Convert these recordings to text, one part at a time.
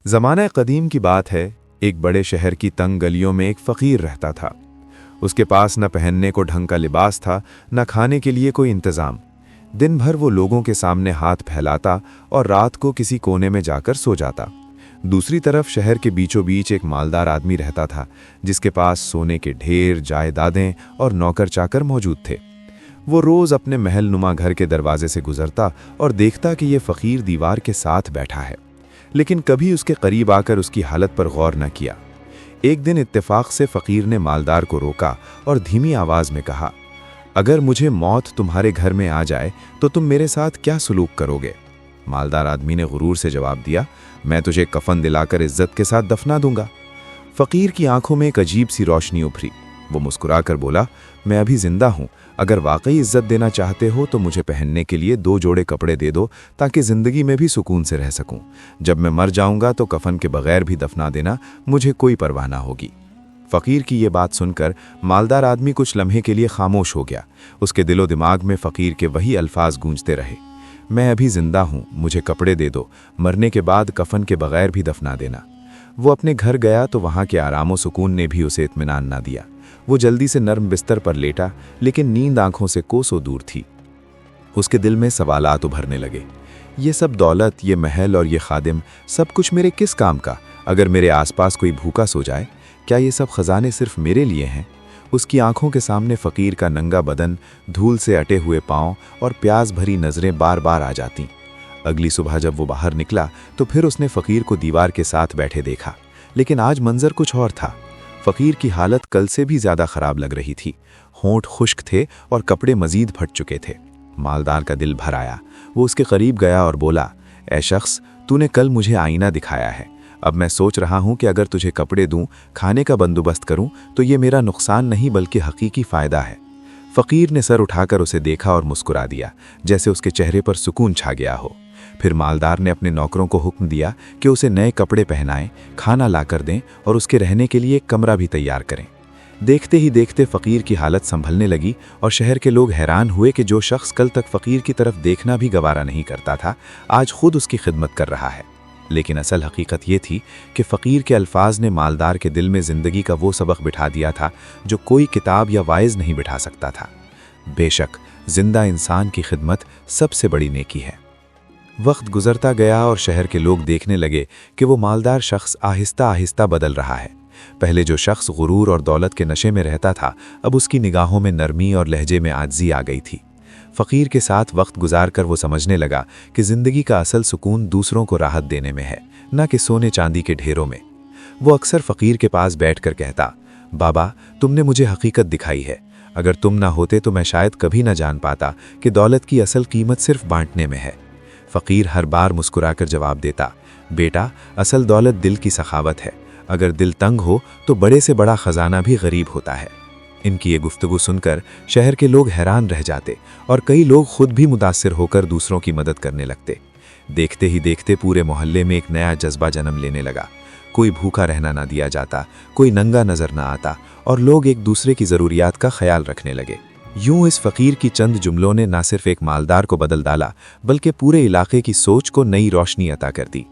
ज़माना कदीम की बात है। एक बड़े शहर की तंग गलियों में एक फ़कीर रहता था। उसके पास न पहनने को ढंग का लिबास था, न खाने के लिए कोई इंतज़ाम। दिन भर वो लोगों के सामने हाथ फैलाता और रात को किसी कोने में जाकर सो जाता। दूसरी तरफ शहर के बीचों बीच एक मालदार आदमी रहता था, जिसके पास सोने के ढेर, जायदादें और नौकर चाकर मौजूद थे। वो रोज़ अपने महल नुमा घर के दरवाजे से गुजरता और देखता कि ये फ़कीर दीवार के साथ बैठा है, लेकिन कभी उसके करीब आकर उसकी हालत पर गौर न किया। एक दिन इत्तेफाक से फ़कीर ने मालदार को रोका और धीमी आवाज़ में कहा, अगर मुझे मौत तुम्हारे घर में आ जाए तो तुम मेरे साथ क्या सलूक करोगे? मालदार आदमी ने गुरूर से जवाब दिया, मैं तुझे कफन दिलाकर इज्जत के साथ दफना दूंगा। फ़कीर की आंखों में एक अजीब सी रोशनी उभरी। वो मुस्कुराकर बोला, मैं अभी जिंदा हूँ, अगर वाकई इज्जत देना चाहते हो तो मुझे पहनने के लिए 2 जोड़े कपड़े दे दो, ताकि ज़िंदगी में भी सुकून से रह सकूं। जब मैं मर जाऊंगा तो कफन के बगैर भी दफना देना, मुझे कोई परवाह ना होगी। फ़कीर की ये बात सुनकर मालदार आदमी कुछ लम्हे के लिए खामोश हो गया। उसके दिलो दिमाग में फ़कीर के वही अल्फाज गूंजते रहे, मैं अभी जिंदा हूँ, मुझे कपड़े दे दो, मरने के बाद कफन के बगैर भी दफना देना। वो अपने घर गया तो वहाँ के आराम व सुकून ने भी उसे इत्मीनान ना दिया। वो जल्दी से नर्म बिस्तर पर लेटा, लेकिन नींद आंखों से कोसों दूर थी। उसके दिल में सवालात उभरने लगे। ये सब दौलत, ये महल और ये खादिम, सब कुछ मेरे किस काम का? अगर मेरे आसपास कोई भूखा सो जाए, क्या ये सब खजाने सिर्फ मेरे लिए हैं? उसकी आंखों के सामने फ़कीर का नंगा बदन, धूल से अटे हुए पाँव और प्यास भरी नज़रें बार बार आ जातीं। अगली सुबह जब वो बाहर निकला तो फिर उसने फ़कीर को दीवार के साथ बैठे देखा, लेकिन आज मंजर कुछ और था। फ़कीर की हालत कल से भी ज़्यादा ख़राब लग रही थी। होंठ खुश्क थे और कपड़े मज़ीद फट चुके थे। मालदार का दिल भर आया। वो उसके करीब गया और बोला, ऐ शख्स, तूने कल मुझे आईना दिखाया है। अब मैं सोच रहा हूँ कि अगर तुझे कपड़े दूँ, खाने का बंदोबस्त करूँ, तो ये मेरा नुकसान नहीं बल्कि हकीकी फ़ायदा है। फ़कीर ने सर उठाकर उसे देखा और मुस्कुरा दिया, जैसे उसके चेहरे पर सुकून छा गया हो। फिर मालदार ने अपने नौकरों को हुक्म दिया कि उसे नए कपड़े पहनाएं, खाना लाकर दें और उसके रहने के लिए एक कमरा भी तैयार करें। देखते ही देखते फ़कीर की हालत संभलने लगी और शहर के लोग हैरान हुए कि जो शख्स कल तक फ़कीर की तरफ देखना भी गवारा नहीं करता था, आज खुद उसकी खिदमत कर रहा है। लेकिन असल हकीकत ये थी कि फ़कीर के अल्फाज ने मालदार के दिल में ज़िंदगी का वो सबक बिठा दिया था जो कोई किताब या वाइज़ नहीं बिठा सकता था। बेशक जिंदा इंसान की खिदमत सबसे बड़ी नेकी है। वक्त गुजरता गया और शहर के लोग देखने लगे कि वो मालदार शख्स आहिस्ता आहिस्ता बदल रहा है। पहले जो शख्स गुरूर और दौलत के नशे में रहता था, अब उसकी निगाहों में नरमी और लहजे में आजिज़ी आ गई थी। फ़कीर के साथ वक्त गुजारकर वो समझने लगा कि ज़िंदगी का असल सुकून दूसरों को राहत देने में है, न कि सोने चांदी के ढेरों में। वो अक्सर फ़कीर के पास बैठकर कहता, बाबा, तुमने मुझे हकीकत दिखाई है। अगर तुम ना होते तो मैं शायद कभी ना जान पाता कि दौलत की असल कीमत सिर्फ बांटने में है। फ़कीर हर बार मुस्कुराकर जवाब देता, बेटा, असल दौलत दिल की सखावत है। अगर दिल तंग हो तो बड़े से बड़ा ख़जाना भी गरीब होता है। इनकी ये गुफ्तगू सुनकर शहर के लोग हैरान रह जाते और कई लोग खुद भी मुतासिर होकर दूसरों की मदद करने लगते। देखते ही देखते पूरे मोहल्ले में एक नया जज्बा जन्म लेने लगा। कोई भूखा रहना ना दिया जाता, कोई नंगा नज़र ना आता और लोग एक दूसरे की ज़रूरियात का ख्याल रखने लगे। यूं इस फ़कीर की चंद जुमलों ने ना सिर्फ एक मालदार को बदल डाला, बल्कि पूरे इलाके की सोच को नई रोशनी अता कर दी।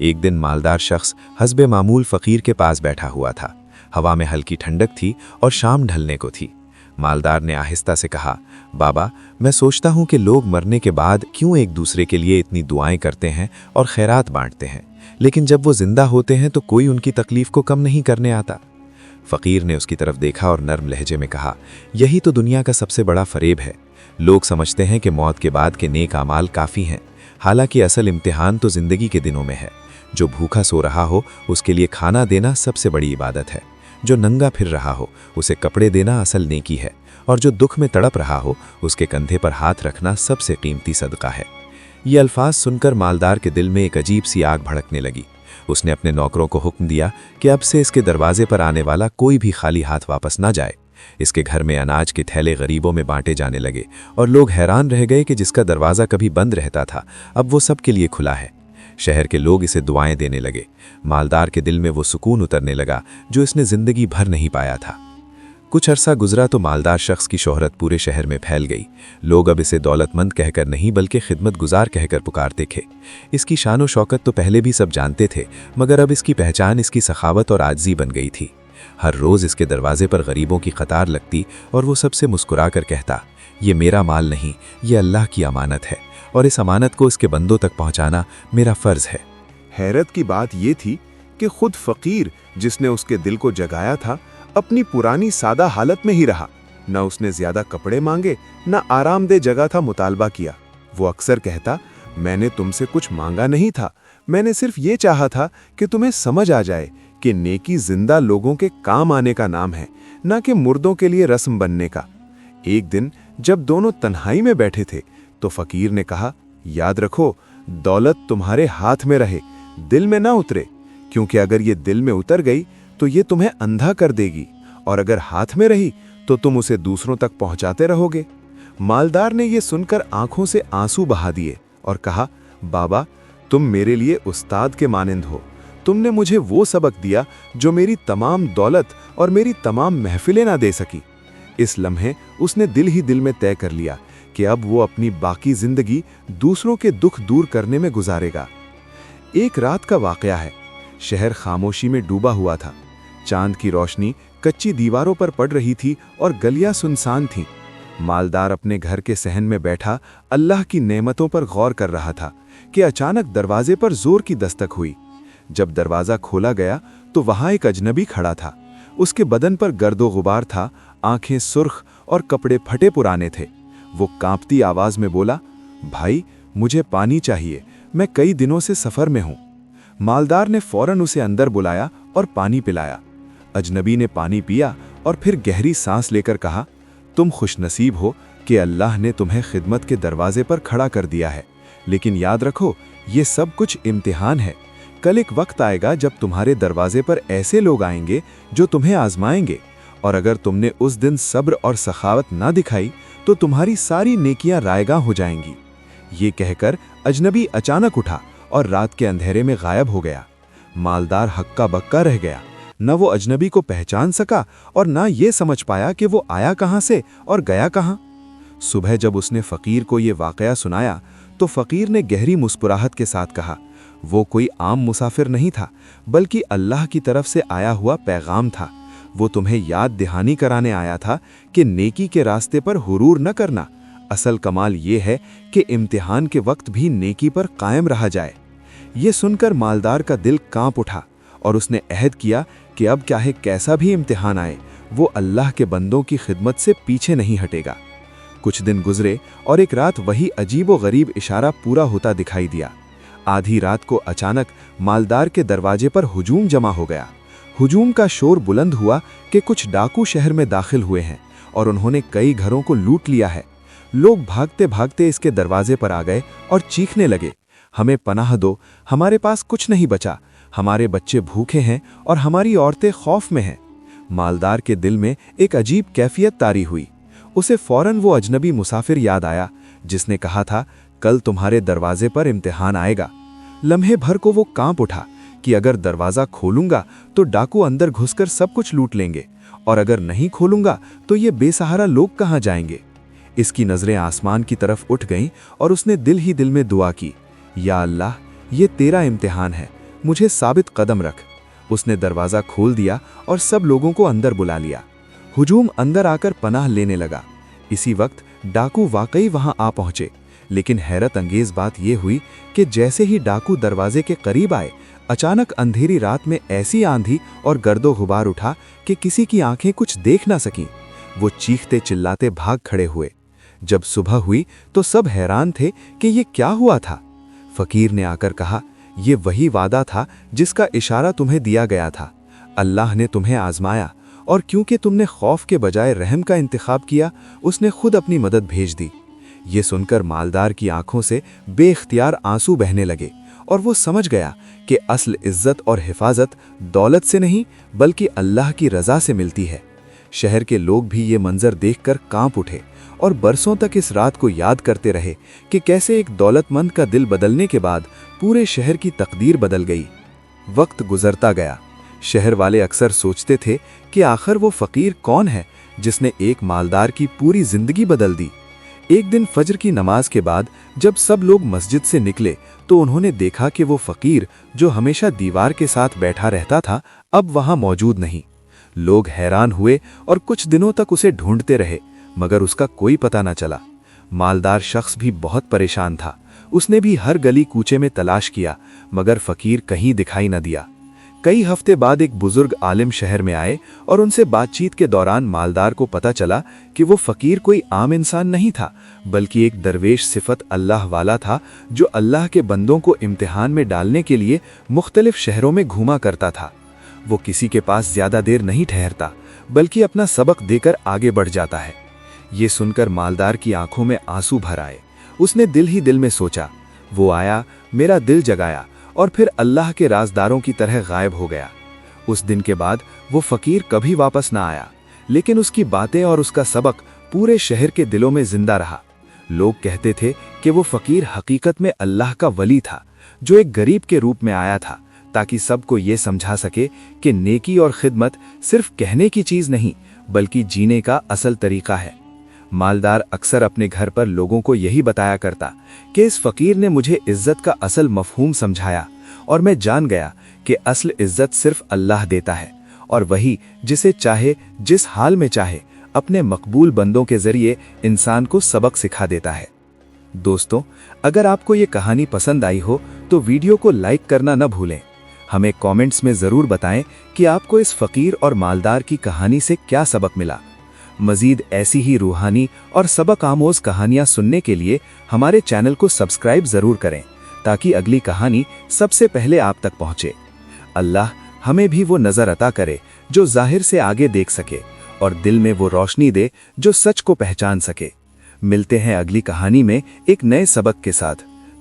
एक दिन मालदार शख्स हस्बे मामूल फ़कीर के पास बैठा हुआ था। हवा में हल्की ठंडक थी और शाम ढलने को थी। मालदार ने आहिस्ता से कहा, बाबा, मैं सोचता हूँ कि लोग मरने के बाद क्यों एक दूसरे के लिए इतनी दुआएं करते हैं और खैरात बांटते हैं, लेकिन जब वो जिंदा होते हैं तो कोई उनकी तकलीफ को कम नहीं करने आता। फ़कीर ने उसकी तरफ देखा और नर्म लहजे में कहा, यही तो दुनिया का सबसे बड़ा फ़रेब है। लोग समझते हैं कि मौत के बाद के नेक आमाल काफ़ी हैं, हालांकि असल इम्तिहान तो ज़िंदगी के दिनों में है। जो भूखा सो रहा हो उसके लिए खाना देना सबसे बड़ी इबादत है। जो नंगा फिर रहा हो उसे कपड़े देना असल नेकी है, और जो दुख में तड़प रहा हो उसके कंधे पर हाथ रखना सबसे कीमती सदका है। ये अल्फाज सुनकर मालदार के दिल में एक अजीब सी आग भड़कने लगी। उसने अपने नौकरों को हुक्म दिया कि अब से इसके दरवाजे पर आने वाला कोई भी खाली हाथ वापस ना जाए। इसके घर में अनाज के थैले गरीबों में बांटे जाने लगे और लोग हैरान रह गए कि जिसका दरवाज़ा कभी बंद रहता था, अब वो सबके लिए खुला है। शहर के लोग इसे दुआएं देने लगे। मालदार के दिल में वो सुकून उतरने लगा जो इसने ज़िंदगी भर नहीं पाया था। कुछ अरसा गुजरा तो मालदार शख्स की शोहरत पूरे शहर में फैल गई। लोग अब इसे दौलतमंद कहकर नहीं बल्कि खिदमत गुजार कहकर पुकारते थे। इसकी शान और शौकत तो पहले भी सब जानते थे, मगर अब इसकी पहचान इसकी सखावत और आजिज़ी बन गई थी। हर रोज़ इसके दरवाजे पर गरीबों की कतार लगती और वो सबसे मुस्कुरा कर कहता, ये मेरा माल नहीं, ये अल्लाह की अमानत है और इस अमानत को इसके बंदों तक पहुँचाना मेरा फ़र्ज़ है। हैरत की बात ये थी कि खुद फ़कीर जिसने उसके दिल को जगाया था, अपनी पुरानी सादा हालत में ही रहा। न उसने ज्यादा कपड़े मांगे, न आरामदेह जगह था मुतालबा किया। वो अक्सर कहता, मैंने तुमसे कुछ मांगा नहीं था, मैंने सिर्फ ये चाहा था कि तुम्हें समझ आ जाए कि नेकी जिंदा लोगों के काम आने का नाम है, न कि मुर्दों के लिए रस्म बनने का। एक दिन जब दोनों तन्हाई में बैठे थे तो फकीर ने कहा, याद रखो, दौलत तुम्हारे हाथ में रहे, दिल में ना उतरे, क्योंकि अगर ये दिल में उतर गई तो ये तुम्हें अंधा कर देगी, और अगर हाथ में रही तो तुम उसे दूसरों तक पहुंचाते रहोगे। मालदार ने ये सुनकर आंखों से आंसू बहा दिए और कहा, बाबा, तुम मेरे लिए उस्ताद के मानिंद हो। तुमने मुझे वो सबक दिया जो मेरी तमाम दौलत और मेरी तमाम महफिलें ना दे सकी। इस लम्हे उसने दिल ही दिल में तय कर लिया कि अब वो अपनी बाकी जिंदगी दूसरों के दुख दूर करने में गुजारेगा। एक रात का वाकया है। शहर खामोशी में डूबा हुआ था। चांद की रोशनी कच्ची दीवारों पर पड़ रही थी और गलियां सुनसान थीं। मालदार अपने घर के सहन में बैठा अल्लाह की नेमतों पर गौर कर रहा था कि अचानक दरवाजे पर जोर की दस्तक हुई। जब दरवाज़ा खोला गया तो वहां एक अजनबी खड़ा था। उसके बदन पर गर्दो गुबार था, आंखें सुर्ख और कपड़े फटे पुराने थे। वो कांपती आवाज में बोला, भाई, मुझे पानी चाहिए, मैं कई दिनों से सफ़र में हूँ। मालदार ने फौरन उसे अंदर बुलाया और पानी पिलाया। अजनबी ने पानी पिया और फिर गहरी सांस लेकर कहा, तुम खुशनसीब हो कि अल्लाह ने तुम्हें खिदमत के दरवाजे पर खड़ा कर दिया है, लेकिन याद रखो, ये सब कुछ इम्तिहान है। कल एक वक्त आएगा जब तुम्हारे दरवाजे पर ऐसे लोग आएंगे जो तुम्हें आजमाएंगे, और अगर तुमने उस दिन सब्र और सखावत ना दिखाई तो तुम्हारी सारी नेकियां रायगां हो जाएंगी। ये कहकर अजनबी अचानक उठा और रात के अंधेरे में गायब हो गया। मालदार हक्का बक्का रह गया। न वो अजनबी को पहचान सका और न ये समझ पाया कि वो आया कहाँ से और गया कहाँ। सुबह जब उसने फ़कीर को ये वाक़या सुनाया तो फ़कीर ने गहरी मुस्कुराहट के साथ कहा, वो कोई आम मुसाफिर नहीं था, बल्कि अल्लाह की तरफ से आया हुआ पैगाम था। वो तुम्हें याद दहानी कराने आया था कि नेकी के रास्ते पर हुरूर न करना। असल कमाल ये है कि इम्तिहान के वक्त भी नेकी पर कायम रहा जाए। ये सुनकर मालदार का दिल कांप उठा और उसने अहद किया कि अब चाहे कैसा भी इम्तिहान आए, वो अल्लाह के बंदों की खिदमत से पीछे नहीं हटेगा। कुछ दिन गुजरे और एक रात वही अजीबो गरीब इशारा पूरा होता दिखाई दिया। आधी रात को अचानक मालदार के दरवाजे पर हुजूम जमा हो गया। हुजूम का शोर बुलंद हुआ कि कुछ डाकू शहर में दाखिल हुए हैं और उन्होंने कई घरों को लूट लिया है। लोग भागते भागते इसके दरवाजे पर आ गए और चीखने लगे, हमें पनाह दो, हमारे पास कुछ नहीं बचा, हमारे बच्चे भूखे हैं और हमारी औरतें खौफ में हैं। मालदार के दिल में एक अजीब कैफियत तारी हुई। उसे फौरन वो अजनबी मुसाफिर याद आया जिसने कहा था, कल तुम्हारे दरवाजे पर इम्तिहान आएगा। लम्हे भर को वो कांप उठा कि अगर दरवाज़ा खोलूंगा तो डाकू अंदर घुसकर सब कुछ लूट लेंगे, और अगर नहीं खोलूंगा तो ये बेसहारा लोग कहाँ जाएंगे। इसकी नज़रें आसमान की तरफ उठ गईं और उसने दिल ही दिल में दुआ की, या अल्लाह, ये तेरा इम्तिहान है, मुझे साबित कदम रख। उसने दरवाज़ा खोल दिया और सब लोगों को अंदर बुला लिया। हुजूम अंदर आकर पनाह लेने लगा। इसी वक्त डाकू वाकई वहां आ पहुंचे, लेकिन हैरत अंगेज बात यह हुई कि जैसे ही डाकू दरवाजे के करीब आए, अचानक अंधेरी रात में ऐसी आंधी और गर्दो गुबार उठा कि किसी की आंखें कुछ देख ना सकीं। वो चीखते चिल्लाते भाग खड़े हुए। जब सुबह हुई तो सब हैरान थे कि ये क्या हुआ था। फकीर ने आकर कहा, ये वही वादा था जिसका इशारा तुम्हें दिया गया था। अल्लाह ने तुम्हें आजमाया और क्योंकि तुमने खौफ के बजाय रहम का इंतखाब किया, उसने खुद अपनी मदद भेज दी। ये सुनकर मालदार की आंखों से बेख्तियार आंसू बहने लगे और वो समझ गया कि असल इज्जत और हिफाजत दौलत से नहीं बल्कि अल्लाह की रज़ा से मिलती है। शहर के लोग भी ये मंजर देखकर कांप उठे और बरसों तक इस रात को याद करते रहे कि कैसे एक दौलतमंद का दिल बदलने के बाद पूरे शहर की तकदीर बदल गई। वक्त गुजरता गया। शहर वाले अक्सर सोचते थे कि आखिर वो फ़कीर कौन है जिसने एक मालदार की पूरी जिंदगी बदल दी। एक दिन फजर की नमाज के बाद जब सब लोग मस्जिद से निकले तो उन्होंने देखा कि वो फकीर जो हमेशा दीवार के साथ बैठा रहता था अब वहां मौजूद नहीं। लोग हैरान हुए और कुछ दिनों तक उसे ढूंढते रहे, मगर उसका कोई पता न चला। मालदार शख्स भी बहुत परेशान था। उसने भी हर गली कूचे में तलाश किया, मगर फकीर कहीं दिखाई न दिया। कई हफ्ते बाद एक बुजुर्ग आलिम शहर में आए और उनसे बातचीत के दौरान मालदार को पता चला कि वो फकीर कोई आम इंसान नहीं था, बल्कि एक दरवेश सिफत अल्लाह वाला था जो अल्लाह के बंदों को इम्तिहान में डालने के लिए मुख्तलिफ शहरों में घूमा करता था। वो किसी के पास ज्यादा देर नहीं ठहरता, बल्कि अपना सबक देकर आगे बढ़ जाता है। ये सुनकर मालदार की आंखों में आंसू भर आए। उसने दिल ही दिल में सोचा, वो आया, मेरा दिल जगाया और फिर अल्लाह के राजदारों की तरह गायब हो गया। उस दिन के बाद वो फकीर कभी वापस ना आया, लेकिन उसकी बातें और उसका सबक पूरे शहर के दिलों में जिंदा रहा। लोग कहते थे कि वो फकीर हकीकत में अल्लाह का वली था, जो एक गरीब के रूप में आया था ताकि सबको ये समझा सके कि नेकी और खिदमत सिर्फ कहने की चीज नहीं, बल्कि जीने का असल तरीका है। मालदार अक्सर अपने घर पर लोगों को यही बताया करता कि इस फकीर ने मुझे इज्जत का असल मफहूम समझाया और मैं जान गया कि असल इज्जत सिर्फ अल्लाह देता है, और वही जिसे चाहे जिस हाल में चाहे अपने मकबूल बंदों के जरिए इंसान को सबक सिखा देता है। दोस्तों, अगर आपको ये कहानी पसंद आई हो तो वीडियो को लाइक करना न भूलें। हमें कमेंट्स में जरूर बताएं कि आपको इस फकीर और मालदार की कहानी से क्या सबक मिला। मजीद ऐसी ही रूहानी और सबक आमोज कहानियां सुनने के लिए हमारे चैनल को सब्सक्राइब जरूर करें, ताकि अगली कहानी सबसे पहले आप तक पहुंचे। अल्लाह हमें भी वो नजर अता करे जो जाहिर से आगे देख सके, और दिल में वो रोशनी दे जो सच को पहचान सके। मिलते हैं अगली कहानी में एक नए सबक के साथ।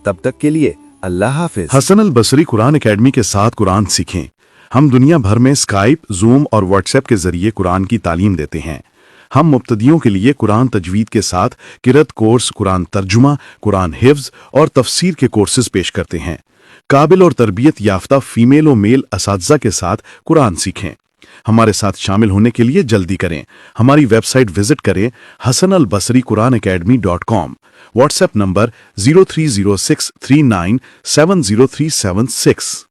तब तक के लिए अल्लाह हाफिज। हसन अल बसरी कुरान एकेडमी के साथ कुरान सीखें। हम दुनिया भर में स्काइप, जूम और व्हाट्सएप के जरिए कुरान की तालीम देते हैं। हम मुब्तदियों के लिए कुरान तजवीद के साथ किरत कोर्स, कुरान तर्जुमा, कुरान हिफ्ज और तफसीर के कोर्सेज पेश करते हैं। काबिल और तरबियत याफ्ता फीमेल और मेल असातिज़ा के साथ कुरान सीखें। हमारे साथ शामिल होने के लिए जल्दी करें। हमारी वेबसाइट विजिट करें hasanalbasriquranacademy.com। WhatsApp number 030639703776।